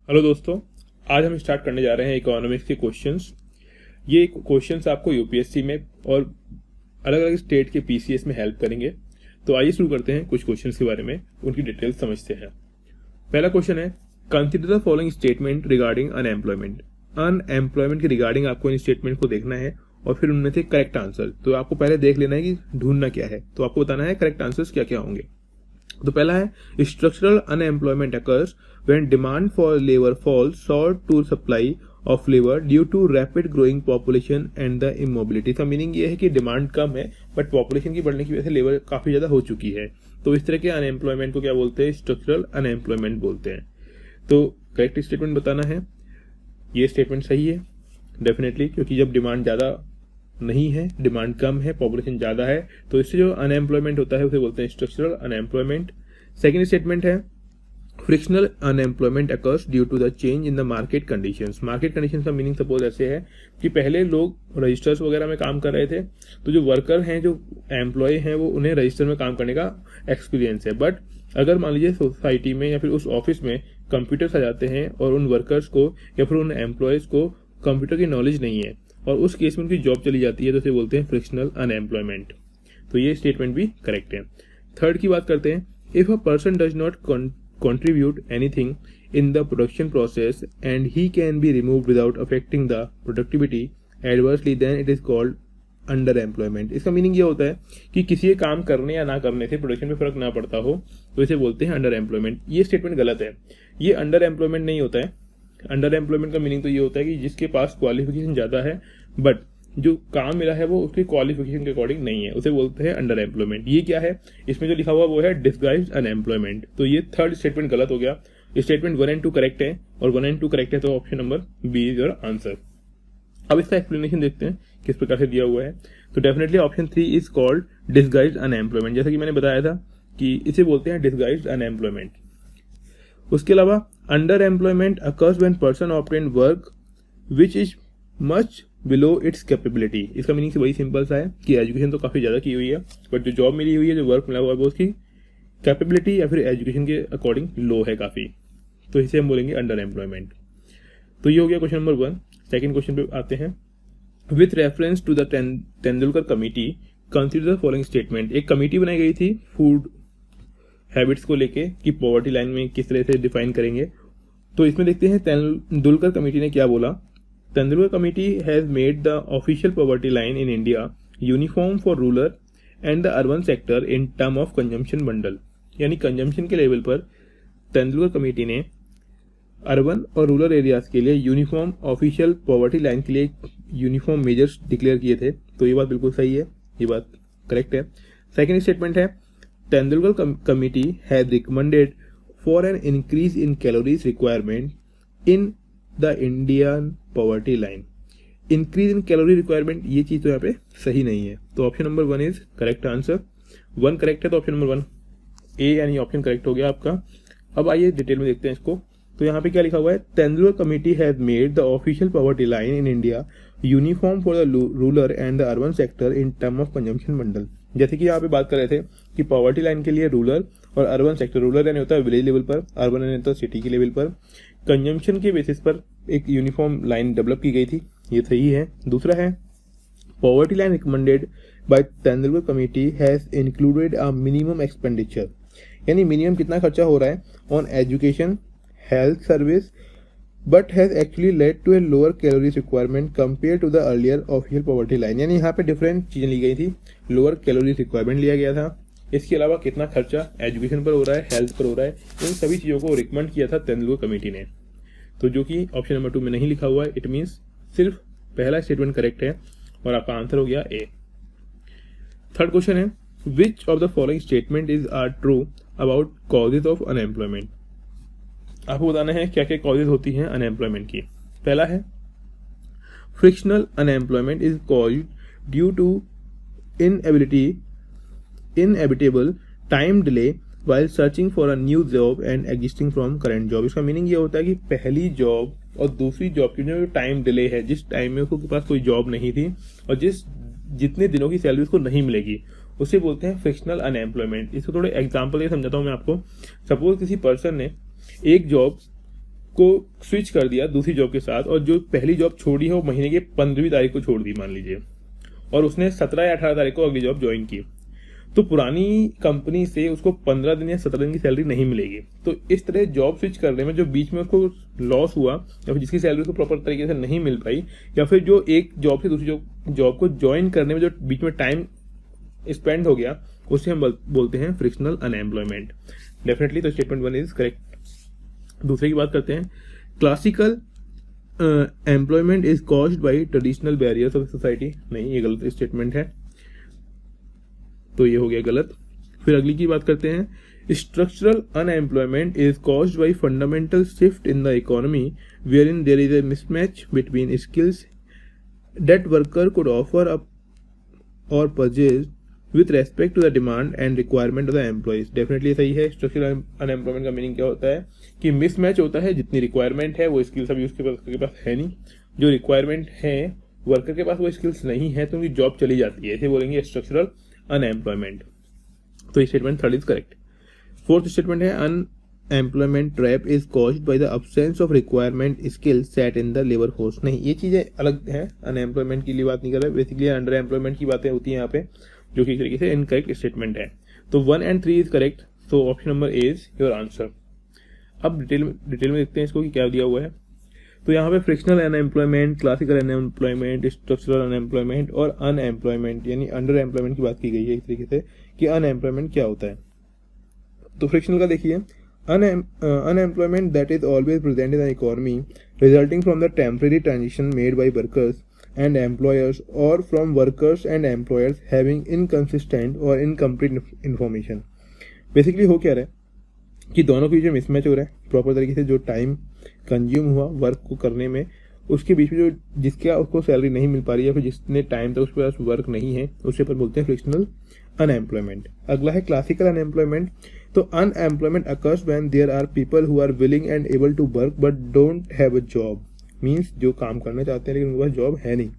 Hello दोस्तों, आज हम स्टार्ट करने जा रहे हैं इकोनॉमिक्स के क्वेश्चंस। ये क्वेश्चंस आपको यूपीएससी में और अलग अलग स्टेट के पीसीएस में हेल्प करेंगे। तो आइए शुरू करते हैं कुछ क्वेश्चंस के बारे में, उनकी डिटेल्स समझते हैं। पहला क्वेश्चन है, consider the following statement regarding unemployment. Unemployment के रिगार्डिंग आपको इन स्टेटमेंट को देखना है और फिर उनमें से करेक्ट आंसर। तो आपको पहले देख लेना है कि ढूंढना क्या है, तो आपको बताना है करेक्ट आंसर्स क्या क्या होंगे। तो पहला है, structural unemployment occurs when demand for labour falls short to supply of labour due to rapid growing population and the immobility. इसका मीनिंग ये है कि डिमांड कम है बट पॉपुलेशन की बढ़ने की वजह से लेबर काफी ज्यादा हो चुकी है। तो इस तरह के अनएम्प्लॉयमेंट को क्या बोलते हैं? स्ट्रक्चरल अनएम्प्लॉयमेंट बोलते हैं। तो करेक्ट स्टेटमेंट बताना है। ये स्टेटमेंट सही है डेफिनेटली, क्योंकि जब डिमांड ज्यादा नहीं है, डिमांड कम है, पॉपुलेशन ज्यादा है, तो इससे जो अनएम्प्लॉयमेंट होता है उसे बोलते हैं स्ट्रक्चरल अनएम्प्लॉयमेंट। सेकेंड स्टेटमेंट है, frictional unemployment occurs due to the change in the market conditions. Market conditions का मीनिंग सपोज ऐसे है कि पहले लोग रजिस्टर्स वगैरह में काम कर रहे थे, तो जो वर्कर हैं, जो एम्प्लॉय हैं, वो उन्हें रजिस्टर में काम करने का एक्सपीरियंस है। बट अगर मान लीजिए सोसाइटी में या फिर उस ऑफिस में कंप्यूटर्स आ जाते हैं और उन वर्कर्स को या फिर उन एम्प्लॉयज को कंप्यूटर की नॉलेज नहीं है और उस केस में उनकी जॉब चली जाती है, तो उसे बोलते हैं फ्रिक्शनल अनएम्प्लॉयमेंट। तो ये स्टेटमेंट भी करेक्ट है। थर्ड की बात करते हैं, if a person does not contribute anything in the production process and he can be removed without affecting the productivity adversely, then it is called underemployment। इसका meaning ये होता है कि किसी काम करने या ना करने से प्रोडक्शन में फर्क ना पड़ता हो, तो इसे बोलते हैं अंडर एम्प्लॉयमेंट। ये स्टेटमेंट गलत है, ये अंडर एम्प्लॉयमेंट नहीं होता है। अंडर एम्प्लॉयमेंट का मीनिंग तो ये होता है कि जिसके पास क्वालिफिकेशन ज्यादा है बट जो काम मिला है वो उसकी क्वालिफिकेशन के अकॉर्डिंग नहीं है, उसे बोलते हैं अंडर एम्प्लॉयमेंट। ये क्या है? इसमें जो लिखा हुआ वो है डिस्गाइज्ड अनएम्प्लॉयमेंट। तो ये थर्ड स्टेटमेंट गलत हो गया। स्टेटमेंट 1 और 2 करेक्ट है और 1 और 2 करेक्ट है, तो option number B is your answer. अब इसका एक्सप्लेनेशन देखते हैं किस प्रकार से दिया हुआ है। तो definitely option 3 is called disguised unemployment. जैसा कि मैंने बताया था कि इसे बोलते हैं डिस्गाइज्ड अनएम्प्लॉयमेंट। उसके अलावा under employment occurs when person obtain work which is much below it's capability. इसका मीनिंग से बड़ी सिंपल सा है कि एजुकेशन तो काफी ज्यादा की हुई है बट जो जॉब मिली हुई है, जो वर्क मिला हुआ है, वो उसकी कैपेबिलिटी या फिर एजुकेशन के अकॉर्डिंग लो है काफी, तो इसे हम बोलेंगे अंडर एम्प्लॉयमेंट। तो ये हो गया क्वेश्चन नंबर 1। सेकंड क्वेश्चन पे आते हैं, with reference to the Tendulkar committee consider the following statement. एक कमिटी बनाई गई थी फूड हैबिट्स को लेके कि पॉवर्टी लाइन में किस तरह से डिफाइन करेंगे। तो इसमें देखते हैं तेंदुलकर कमिटी ने क्या बोला। Tendulkar committee has made the official poverty line in India uniform for rural and the urban sector in term of consumption bundle. यानी कंजम्पशन के लेवल पर तेंदुलकर कमिटी ने अर्बन और रूरल एरियाज के लिए यूनिफॉर्म ऑफिशियल पॉवर्टी लाइन के लिए uniform measures declare किए थे। तो ये बात बिल्कुल सही है, ये बात करेक्ट है। सेकेंड स्टेटमेंट है, Tendulkar committee has recommended for an increase in calories requirement in the Indian poverty line. Increase in calorie requirement, ये चीज तो यहाँ पे सही नहीं है, तो option number 1 is correct answer. 1 correct है तो ऑप्शन नंबर 1 ए यानी ऑप्शन करेक्ट हो गया आपका। अब आइए डिटेल में देखते हैं इसको। तो यहाँ पे क्या लिखा हुआ है, Tendulkar committee has made the official poverty line in India uniform for the rural and the urban sector in term of consumption bundle. जैसे कि यहाँ पे बात कर रहे थे कि पॉवर्टी लाइन के लिए रूरल और अर्बन सेक्टर, रूरल यानी होता है विलेज लेवल पर, अर्बन यानी होता है सिटी के लेवल पर, कंजम्पशन के बेसिस पर एक यूनिफॉर्म लाइन डेवलप की गई थी, ये सही है। दूसरा है, poverty line recommended by Tendulkar committee has included a minimum expenditure. यानी मिनिमम कितना खर्चा हो रहा है on education health service but has actually led to a lower calories requirement compare to the earlier official poverty line. यानी यहाँ पे different चीजें ली गई थी, लोअर कैलोरीज रिक्वायरमेंट लिया गया था, इसके अलावा कितना खर्चा एजुकेशन पर हो रहा है, हेल्थ पर हो रहा है, इन सभी चीजों को रिकमेंड किया था तेंदुलकर कमेटी ने। तो जो कि ऑप्शन नंबर 2 में नहीं लिखा हुआ है, इट मीन्स सिर्फ पहला स्टेटमेंट करेक्ट है और आपका आंसर हो गया ए। थर्ड क्वेश्चन है, which of the following statement is are true about causes of unemployment. आपको बताना है क्या क्या कॉजेज होती हैं अनएम्प्लॉयमेंट की। पहला है, frictional unemployment is caused due to inevitable time delay while searching for a new job and existing from current job. इसका मीनिंग ये होता है कि पहली जॉब और दूसरी जॉब की जो टाइम डिले है, जिस टाइम में उसके पास कोई जॉब नहीं थी और जितने दिनों की सैलरी उसको नहीं मिलेगी, उसे बोलते हैं फ्रिक्शनल अनएम्प्लॉयमेंट। इसको थोड़े एग्जाम्पल ये समझाता हूँ मैं आपको। सपोज किसी पर्सन ने एक जॉब को स्विच कर दिया दूसरी जॉब के साथ, और जो पहली जॉब छोड़ी है वो महीने की 15वीं तारीख को छोड़ दी मान लीजिए, और उसने 17 या 18 तारीख को अगली जॉब ज्वाइन की, तो पुरानी कंपनी से उसको 15 दिन या 17 दिन की सैलरी नहीं मिलेगी। तो इस तरह जॉब स्विच करने में जो बीच में उसको लॉस हुआ, या फिर जिसकी सैलरी उसको प्रॉपर तरीके से नहीं मिल पाई, या फिर जो एक जॉब से दूसरी जॉब को ज्वाइन करने में जो बीच में टाइम स्पेंड हो गया, उसे हम बोलते हैं फ्रिक्शनल अनएम्प्लॉयमेंट। डेफिनेटली तो स्टेटमेंट 1 इज करेक्ट। दूसरे की बात करते हैं, classical employment is caused by traditional barriers of society. नहीं, ये गलत स्टेटमेंट है, तो ये हो गया गलत। फिर अगली की बात करते हैं, structural unemployment is caused by fundamental shift in the economy wherein there is a mismatch between skills that worker could offer up or purchase with respect to the demand and requirement of the employees. Definitely सही है। Structural unemployment का meaning क्या होता है कि mismatch होता है, जितनी रिक्वायरमेंट है वो स्किल्स अभी उसके पास है नहीं, जो रिक्वायरमेंट है वर्कर के पास वो स्किल्स नहीं है, तो उनकी जॉब चली जाती है, इसे बोलेंगे स्ट्रक्चरल अनएम्प्लॉयमेंट। तो statement 3 is correct. Fourth statement है, unemployment trap is caused by the absence of requirement skill set in the labour force. नहीं, ये चीजें अलग हैं, अनएम्प्लॉयमेंट की लिए बात नहीं कर रहे, बेसिकली अंडर एम्प्लॉयमेंट की बातें होती हैं यहाँ पे, जो कि एक तरीके से इनकरेक्ट स्टेटमेंट है। तो 1 and 3 is correct, so option number A is your answer. अब डिटेल में देखते हैं इसको कि क्या दिया हुआ है। तो यहाँ पे frictional unemployment, classical unemployment, structural unemployment और अनएम्प्लॉयमेंट यानी अंडर एम्प्लॉयमेंट की बात की गई है एक तरीके से कि अनएम्प्लॉयमेंट क्या होता है। तो फ्रिक्शनल का देखिए, unemployment that is always present in the economy resulting from the temporary transition made by workers and employers or from workers and employers having inconsistent or incomplete information। Basically हो क्या रहा है कि दोनों के बीच में मिसमैच हो रहा है, प्रॉपर तरीके से जो टाइम कंज्यूम हुआ वर्क को करने में, उसके बीच में जो जिसका उसको सैलरी नहीं मिल पा रही है, फिर जितने टाइम तक उसके पास वर्क नहीं है, उसे पर बोलते हैं फ्रिक्शनल अनएम्प्लॉयमेंट। अगला है क्लासिकल अनएम्प्लॉयमेंट। तो unemployment occurs when there are people who are willing and able to work but don't have a job. Means जो काम करना चाहते हैं लेकिन उनके पास जॉब है नहीं।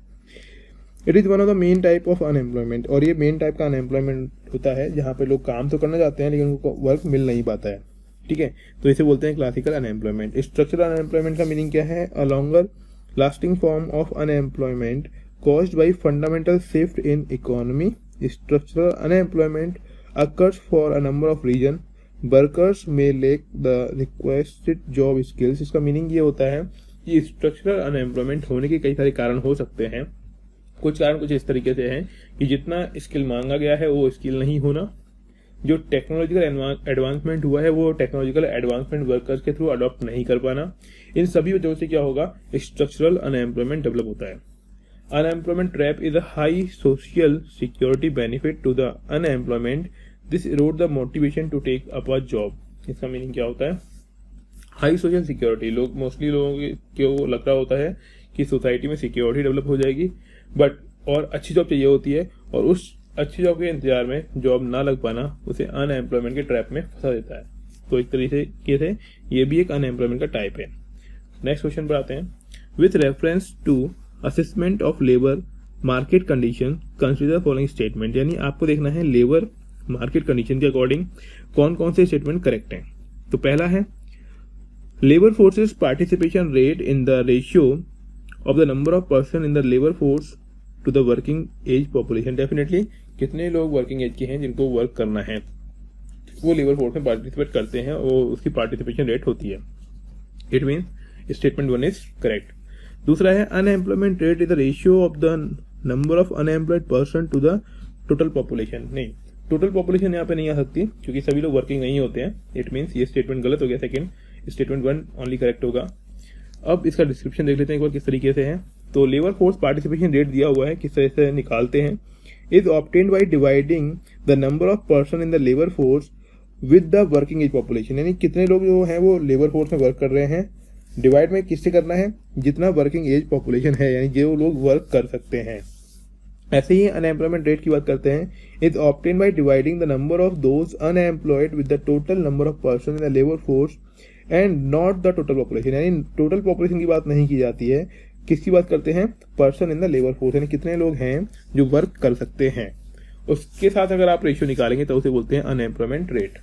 It is one of the main type of unemployment, और ये मेन टाइप का अनएम्प्लॉयमेंट होता है जहाँ पे लोग काम तो करना चाहते हैं लेकिन उनको वर्क मिल नहीं पाता है। ठीक है, तो इसे बोलते हैं क्लासिकल अनएम्प्लॉयमेंट। स्ट्रक्चरल अनएम्प्लॉयमेंट का मीनिंग क्या है? A longer lasting form of unemployment caused by fundamental shift in economy। Structural unemployment occurs for a number of reasons। Workers may lack the requested job skills। इसका meaning ये होता है कि structural unemployment होने के कई सारे कारण हो सकते हैं। कुछ कारण कुछ इस तरीके से हैं कि जितना स्किल मांगा गया है वो स्किल नहीं होना, जो टेक्नोलॉजिकल एडवांसमेंट हुआ है वो टेक्नोलॉजिकल एडवांसमेंट वर्कर्स के थ्रू अडॉप्ट नहीं कर पाना, इन सभी वजहों से क्या होगा, स्ट्रक्चरल अनएम्प्लॉयमेंट डेवलप होता है। Unemployment trap is a high social security benefit to the unemployment। This erodes the motivation to take up a job। इसका मीनिंग क्या होता है? हाई सोशल सिक्योरिटी, लोग मोस्टली लोगों को लग रहा होता है कि सोसाइटी में सिक्योरिटी डेवलप हो जाएगी, बट और अच्छी जॉब चाहिए होती है, और उस अच्छी जॉब के इंतजार में जॉब ना लग पाना उसे अनएम्प्लॉयमेंट के ट्रैप में फंसा देता है। तो एक तरीके से ये भी एक अनएम्प्लॉयमेंट का टाइप है। नेक्स्ट क्वेश्चन पर आते हैं। With reference to assessment of labour market condition consider following statement. यानी आपको देखना है लेबर मार्केट कंडीशन के अकॉर्डिंग कौन कौन से स्टेटमेंट करेक्ट हैं। तो पहला है, labour forces participation rate in the ratio of the number of person in the labour force to the working age population. Definitely कितने लोग वर्किंग एज के हैं जिनको वर्क करना है वो लेबर फोर्स में पार्टिसिपेट करते हैं, और उसकी पार्टिसिपेशन रेट होती है। It means statement 1 is correct. दूसरा है, unemployment rate is the ratio of the number of unemployed person to the total population. नहीं, टोटल पॉपुलेशन यहाँ पे नहीं आ सकती क्योंकि सभी लोग वर्किंग नहीं होते हैं। इट मीन्स ये स्टेटमेंट गलत हो गया, सेकंड स्टेटमेंट 1 ओनली करेक्ट होगा। अब इसका डिस्क्रिप्शन देख लेते हैं एक बार किस तरीके से है। तो लेबर फोर्स पार्टिसिपेशन रेट दिया हुआ है, किस तरह से निकालते हैं। Is obtained by dividing the number of person in the labour force with the working age population. यानी कितने लोग जो हैं वो लेबर फोर्स में वर्क कर रहे हैं, डिवाइड में किससे करना है, जितना वर्किंग एज पॉपुलेशन है, यानी जो लोग वर्क कर सकते हैं। ऐसे ही अनएम्प्लॉयमेंट रेट की बात करते हैं। Is obtain by dividing the number of those unemployed with the total number of person in the labour force and not the total population. यानी टोटल पॉपुलेशन की बात नहीं की जाती है, किसकी बात करते हैं, person in the labour force, यानी कितने लोग हैं जो वर्क कर सकते हैं। उसके साथ अगर आप रेशियो निकालेंगे तो उसे बोलते हैं अनएम्प्लॉयमेंट रेट।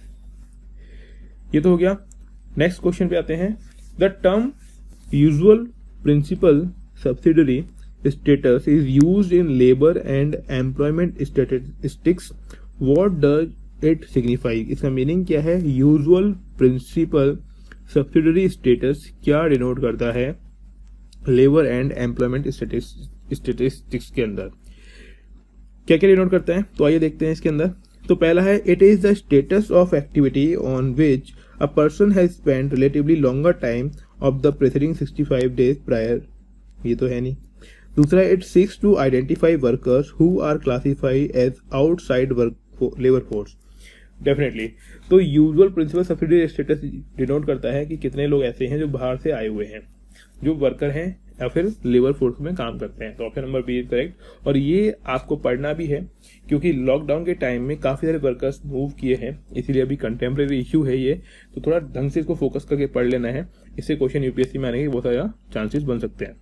ये तो हो गया। नेक्स्ट क्वेश्चन पे आते हैं। The term usual principal subsidiary status is used in labor and employment statistics. What does it signify? इसका मीनिंग क्या है? यूजुअल प्रिंसिपल सब्सिडरी स्टेटस क्या डिनोट करता है लेबर एंड एम्प्लॉयमेंट स्टेटिस्टिक्स के अंदर? क्या क्या डिनोट करता है? तो आइए देखते हैं इसके अंदर। तो पहला है, it is the status of activity on which a person has spent relatively longer time of the preceding 65 days prior. ये तो है नहीं। दूसरा, it seeks to identify workers who are classified as outside labour force. Definitely, तो usual principal subsidy status denote करता है कि कितने लोग ऐसे हैं जो बाहर से आए हुए हैं, जो वर्कर हैं या फिर लेबर फोर्स में काम करते हैं। तो option number B is correct. और ये आपको पढ़ना भी है क्योंकि लॉकडाउन के टाइम में काफी सारे वर्कर्स मूव किए हैं, इसीलिए अभी कंटेम्प्रेरी इश्यू है ये, तो थोड़ा ढंग से इसको फोकस करके पढ़ लेना है। इससे क्वेश्चन यूपीएससी में आने के बहुत सारा चांसेस बन सकते हैं।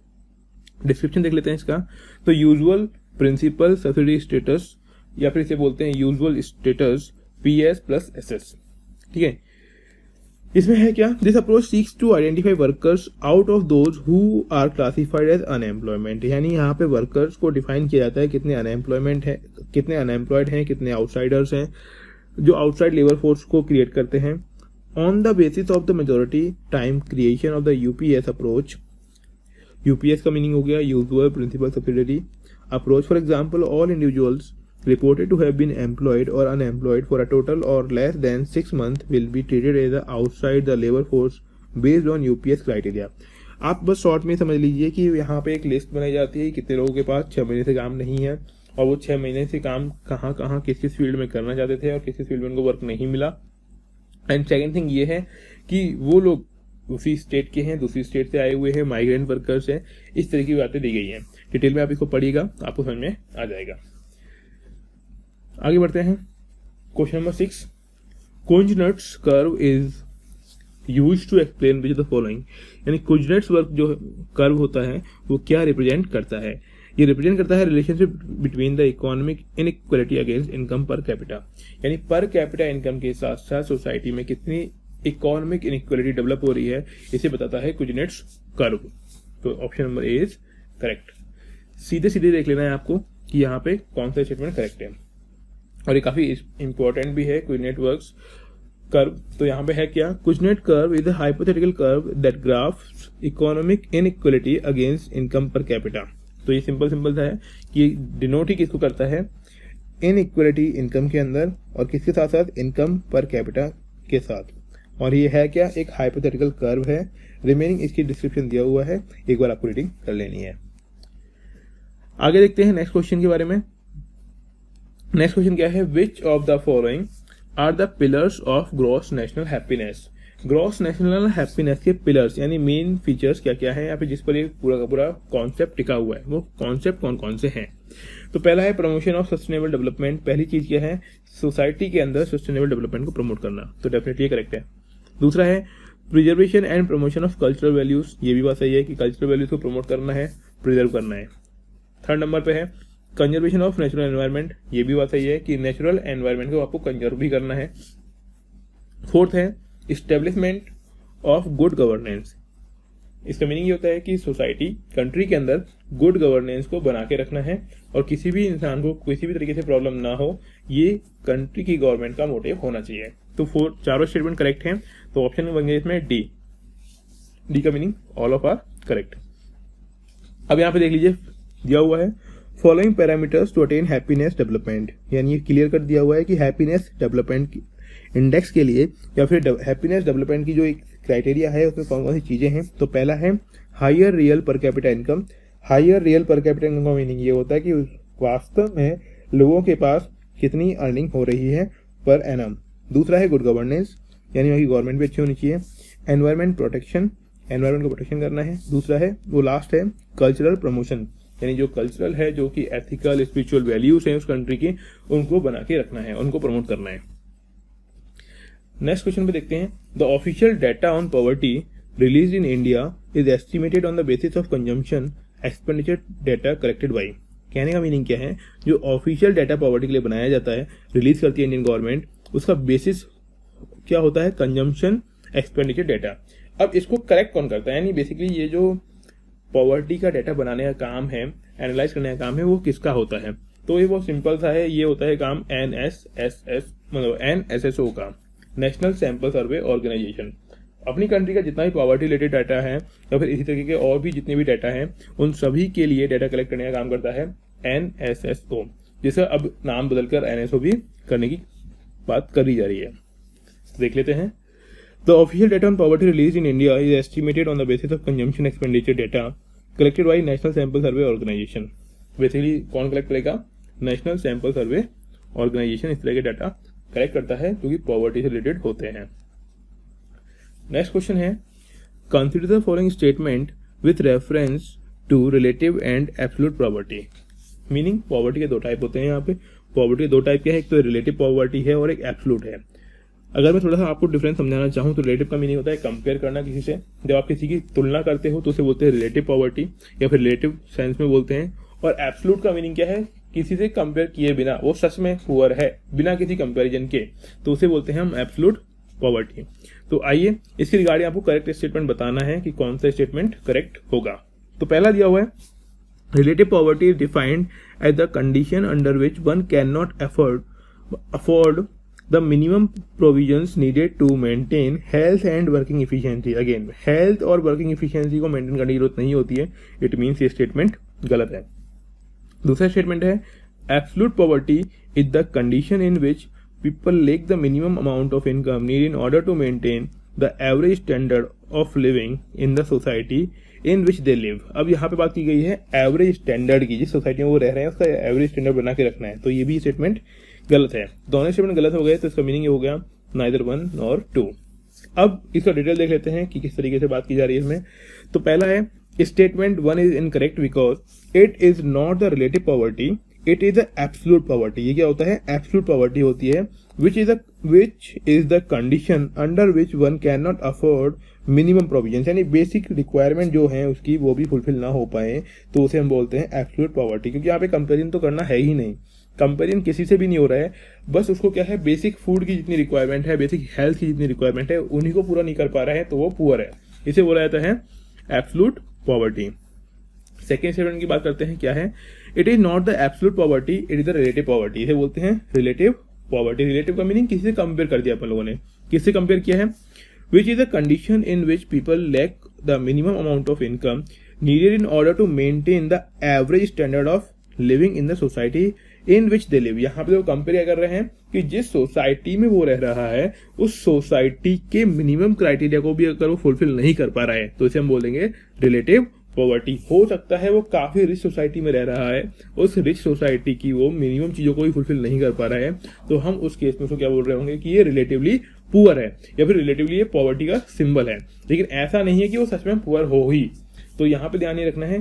डिस्क्रिप्शन देख लेते हैं इसका। तो यूजुअल प्रिंसिपल सब्सिडी स्टेटस, या फिर इसे बोलते हैं usual status PS plus SS, ठीक है। इसमें है क्या? This approach seeks to identify workers out of those who are classified as unemployment, यानी यहाँ पे वर्कर्स को डिफाइन किया जाता है कितने अनएम्प्लॉयमेंट है, कितने अनएम्प्लॉयड हैं, कितने आउटसाइडर्स हैं जो आउटसाइड लेबर फोर्स को क्रिएट करते हैं। On the basis of the majority time creation of the UPS approach. UPS का मीनिंग हो गया usual principal subsidiary approach. For example, all individuals reported to have been employed or unemployed for a total or less than 6 months will be treated as outside the labor force based on UPS criteria. आप बस short में समझ लीजिए कि यहाँ पे एक list बनाई जाती है कितने लोगों के पास 6 महीने से काम नहीं है और वो 6 महीने से काम कहाँ किस किस फील्ड में करना चाहते थे और किस किस फील्ड में उनको वर्क नहीं मिला। एंड सेकेंड थिंग ये है कि वो लोग उसी स्टेट के हैं, दूसरी स्टेट से आए हुए हैं, माइग्रेंट वर्कर्स हैं। इस तरह की बातें दी गई हैं। डिटेल में आप इसको पढ़िएगा, आपको समझ में आ जाएगा। आगे बढ़ते हैं। Question number 6, Kuznets curve is used to explain which the following, यानी कुंजनट्स वर्क जो कर्व होता है वो क्या रिप्रेजेंट करता है? ये रिप्रेजेंट करता है relationship between the economic inequality against income per capita, यानी पर कैपिटा इनकम के साथ साथ सोसाइटी में कितनी इकोनॉमिक इनइक्वालिटी डेवलप हो रही है, इसे बताता है कुंजनट्स कर्व। तो option number A is correct. सीधे सीधे देख लेना है आपको कि यहाँ पे कौन सा स्टेटमेंट करेक्ट है, और ये काफी इंपॉर्टेंट भी है। कुंजनट वर्क्स कर्व, तो यहाँ पे है क्या? Kuznet curve is a hypothetical curve that graphs economic inequality against income per capita. तो ये सिंपल सा है कि डिनोट ही किसको करता है? इनइक्वालिटी इनकम के अंदर और किसके साथ साथ? इनकम पर कैपिटा के साथ। और ये है क्या? एक हाइपोथेटिकल कर्व है। रिमेनिंग इसकी डिस्क्रिप्शन दिया हुआ है, एक बार आपको रीडिंग कर लेनी है। आगे देखते हैं नेक्स्ट क्वेश्चन के बारे में। नेक्स्ट क्वेश्चन क्या है? Which of the following are the pillars of gross national happiness. Gross national happiness के पिलर्स यानी मेन फीचर्स क्या क्या है, या फिर जिस पर ये पूरा का पूरा कॉन्सेप्ट टिका हुआ है, वो कॉन्सेप्ट कौन कौन से हैं? तो पहला है प्रमोशन ऑफ सस्टेनेबल डेवलपमेंट। पहली चीज क्या है? सोसाइटी के अंदर सस्टेनेबल डेवलपमेंट को प्रमोट करना, तो डेफिनेटली करेक्ट है। दूसरा है preservation and promotion of cultural values. ये भी बात सही है कि कल्चरल वैल्यूज को प्रमोट करना है, प्रिजर्व करना है। थर्ड नंबर पे है कंजर्वेशन ऑफ नेचुरल एनवायरनमेंट। ये भी बात सही है कि नेचुरल एनवायरनमेंट को आपको कंजर्व भी करना है। फोर्थ है इस्टेब्लिशमेंट ऑफ गुड गवर्नेंस। इसका मीनिंग ये होता है कि सोसाइटी, कंट्री के अंदर गुड गवर्नेंस को बना के रखना है और किसी भी इंसान को किसी भी तरीके से प्रॉब्लम ना हो, ये कंट्री की गवर्नमेंट का मोटिव होना चाहिए। तो चारों स्टेटमेंट करेक्ट हैं, तो ऑप्शन बन गया इसमें डी का meaning all of are correct. अब यहाँ पे देख लीजिए दिया हुआ है following parameters to attain happiness development, यानी ये क्लियर कर दिया हुआ है कि हैप्पीनेस डेवलपमेंट इंडेक्स के लिए या फिर हैप्पीनेस डेवलपमेंट की जो एक क्राइटेरिया है उसमें कौन कौन सी चीजें हैं। तो पहला है higher real per capita income. Higher real per capita income का मीनिंग ये होता है कि वास्तव में लोगों के पास कितनी अर्निंग हो रही है पर एनम। दूसरा है गुड गवर्नेंस, यानी वही गवर्नमेंट भी अच्छी होनी चाहिए। एनवायरमेंट प्रोटेक्शन, एनवायरमेंट को प्रोटेक्शन करना है। दूसरा है वो लास्ट है कल्चरल प्रमोशन, यानी जो कल्चरल है, जो कि एथिकल स्पिरिचुअल वैल्यूज हैं उस कंट्री की, उनको बना के रखना है, उनको प्रमोट करना है। नेक्स्ट क्वेश्चन पे देखते हैं। The official data on poverty release in India is estimated on the basis of consumption expenditure data collected by. कहने का मीनिंग क्या है? जो ऑफिशियल डाटा पॉवर्टी के लिए बनाया जाता है, रिलीज करती है इंडियन गवर्नमेंट, उसका बेसिस क्या होता है? Consumption expenditure data. अब इसको करेक्ट कौन करता है, यानी बेसिकली ये जो पॉवर्टी का डाटा बनाने का काम है, एनालाइज करने का काम है, वो किसका होता है? तो ये बहुत सिंपल सा है, ये होता है काम NSSO का, नेशनल सैंपल सर्वे ऑर्गेनाइजेशन। अपनी कंट्री का जितना भी पॉवर्टी रिलेटेड डाटा है या फिर इसी तरीके के और भी जितने भी डाटा हैं, उन सभी के लिए डाटा कलेक्ट करने का काम करता है NSSO, जिसका अब नाम बदलकर NSO भी करने की बात करी जा रही है। देख लेते हैं। The official data on poverty released in India is estimated on the basis of consumption expenditure data collected by National Sample Survey Organization. Basically कौन कलेक्ट करेगा? नेशनल सैंपल सर्वे ऑर्गेनाइजेशन इस तरह के डाटा कलेक्ट करता है जो कि poverty से रिलेटेड होते हैं। नेक्स्ट क्वेश्चन है, consider the following statement with reference to relative and absolute poverty. Meaning poverty के दो टाइप होते हैं यहाँ पे। पॉवर्टी के दो टाइप क्या है, एक तो रिलेटिव पॉवर्टी है और एक एब्सोल्यूट है। अगर मैं थोड़ा सा आपको डिफरेंस समझाना चाहूँ तो रिलेटिव का मीनिंग होता है कंपेयर करना किसी से। जब आप किसी की तुलना करते हो तो उसे बोलते हैं रिलेटिव पॉवर्टी या फिर रिलेटिव सेंस में बोलते हैं। और एब्सोल्यूट का मीनिंग क्या है, किसी से कंपेयर किए बिना वो सच में पुअर है, बिना किसी कंपैरिजन के, तो उसे बोलते हैं हम एब्सोल्यूट पॉवर्टी। तो आइए इसके रिगार्डिंग आपको करेक्ट स्टेटमेंट बताना है कि कौन सा स्टेटमेंट करेक्ट होगा। तो पहला दिया हुआ है, relative poverty is defined as the condition under which one can not afford the minimum provisions needed to maintain health and working efficiency। Again health और वर्किंग इफिशियंसी को मेंटेन करने की जरूरत नहीं होती है, इट मीन्स ये स्टेटमेंट गलत है। दूसरा स्टेटमेंट है, absolute poverty is the condition in which people lack the minimum amount of income need in order to maintain the average standard of living in the society in which they live. अब यहाँ पे बात की गई है average standard की, जिस society में वो रह रहे हैं उसका एवरेज स्टैंडर्ड बना के रखना है। तो ये भी स्टेटमेंट गलत है। दोनों स्टेटमेंट गलत हो गए तो इसका मीनिंग ये हो गया नाइदर वन नॉर टू। अब इसका डिटेल देख लेते हैं कि किस तरीके से बात की जा रही है इसमें। तो पहला है, statement one is incorrect because it is not the relative poverty, it is the absolute poverty. ये क्या होता है, एब्सोल्यूट पॉवर्टी होती है which is the condition under which one can not afford minimum provision, यानी बेसिक रिक्वायरमेंट जो है उसकी वो भी फुलफिल ना हो पाए तो उसे हम बोलते हैं एब्सोल्यूट पॉवर्टी। क्योंकि यहाँ पे कंपेरिजन तो करना है ही नहीं, कंपेरिजन किसी से भी नहीं हो रहा है, बस उसको क्या है, बेसिक फूड की जितनी रिक्वायरमेंट है, बेसिक हेल्थ की जितनी रिक्वायरमेंट है, उन्हीं को पूरा नहीं कर पा रहा है तो वो पुअर है। इसे बोला जाता है एब्सोल्यूट पॉवर्टी। सेकेंड स्टेटमेंट की बात करते हैं, क्या है, it is not the absolute poverty, it is the relative poverty. इसे बोलते हैं रिलेटिव पॉवर्टी। रिलेटिव का मीनिंग किसी से कंपेयर कर दिया अपन लोगों ने। किससे कंपेयर किया है, which is the condition in which people lack the minimum amount of income needed in order to maintain the average standard of living in the society in which they live. यहाँ पे वो compare कर रहे हैं कि जिस society में वो रह रहा है उस सोसाइटी के मिनिमम क्राइटेरिया को भी अगर वो फुलफिल नहीं कर पा रहा है तो इसे हम बोलेंगे रिलेटिव पॉवर्टी। हो सकता है वो काफी रिच सोसाइटी में रह रहा है, उस रिच सोसाइटी की वो मिनिमम चीजों को भी फुलफिल नहीं कर पा रहा है, तो हम उस केस में उसको क्या बोल रहे होंगे कि ये रिलेटिवली पुअर है या फिर रिलेटिवली ये पॉवर्टी का सिंबल है। लेकिन ऐसा नहीं है कि वो सच में पुअर हो ही। तो यहाँ पे ध्यान ये रखना है,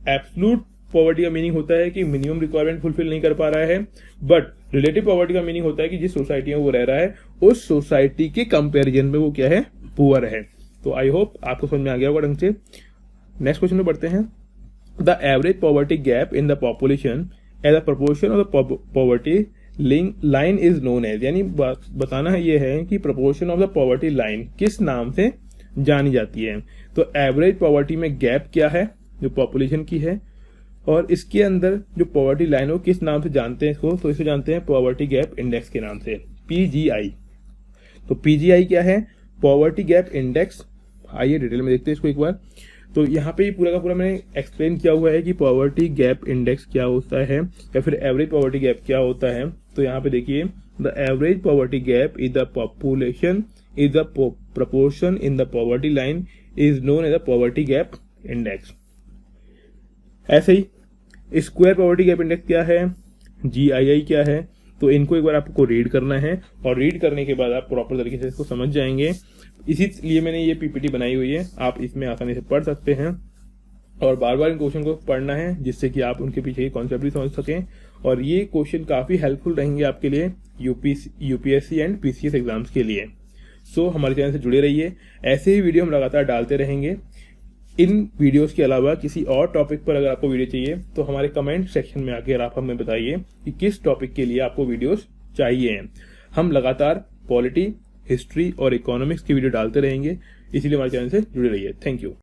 एब्सोल्यूट पॉवर्टी का मीनिंग होता है कि मिनिमम रिक्वायरमेंट फुलफिल नहीं कर पा रहा है, बट रिलेटिव पॉवर्टी का मीनिंग होता है कि जिस सोसाइटी में वो रह रहा है उस सोसाइटी के कंपैरिजन में वो क्या है, पुअर है। तो आई होप आपको समझ में आ गया होगा ढंग से। नेक्स्ट क्वेश्चन में बढ़ते हैं, the average poverty gap in the population as a proportion of the poverty line is known as, यानी बताना है ये है कि proportion of the poverty line किस नाम से जानी जाती है। तो एवरेज पॉवर्टी में गैप क्या है, जो पॉपुलेशन की है, और इसके अंदर जो पॉवर्टी लाइन हो किस नाम से जानते हैं इसको, तो इसे जानते हैं पॉवर्टी गैप इंडेक्स के नाम से, PGI। तो PGI क्या है, पॉवर्टी गैप इंडेक्स। आइए डिटेल में देखते हैं इसको एक बार। तो यहाँ पे पूरा का पूरा मैंने एक्सप्लेन किया हुआ है कि पॉवर्टी गैप इंडेक्स क्या होता है या फिर एवरेज पॉवर्टी गैप क्या होता है। तो यहाँ पे देखिए, the average poverty gap is the population is the proportion in the poverty line is known as the poverty gap index. ऐसे ही स्क्वायर पॉवर्टी गैप इंडेक्स क्या है, GII क्या है। तो इनको एक बार आपको रीड करना है और रीड करने के बाद आप प्रॉपर तरीके से इसको समझ जाएंगे। इसीलिए मैंने ये PPT बनाई हुई है, आप इसमें आसानी से पढ़ सकते हैं और बार बार इन क्वेश्चन को पढ़ना है जिससे कि आप उनके पीछे की कॉन्सेप्ट भी समझ सकें। और ये क्वेश्चन काफी हेल्पफुल रहेंगे आपके लिए UPSC एंड PCS एग्जाम्स के लिए। सो हमारे चैनल से जुड़े रहिए, ऐसे ही वीडियो हम लगातार डालते रहेंगे। इन वीडियोस के अलावा किसी और टॉपिक पर अगर आपको वीडियो चाहिए तो हमारे कमेंट सेक्शन में आकर आप हमें बताइए कि किस टॉपिक के लिए आपको वीडियोस चाहिए। हम लगातार पॉलिटी, हिस्ट्री और इकोनॉमिक्स की वीडियो डालते रहेंगे, इसीलिए हमारे चैनल से जुड़े रहिए। Thank you.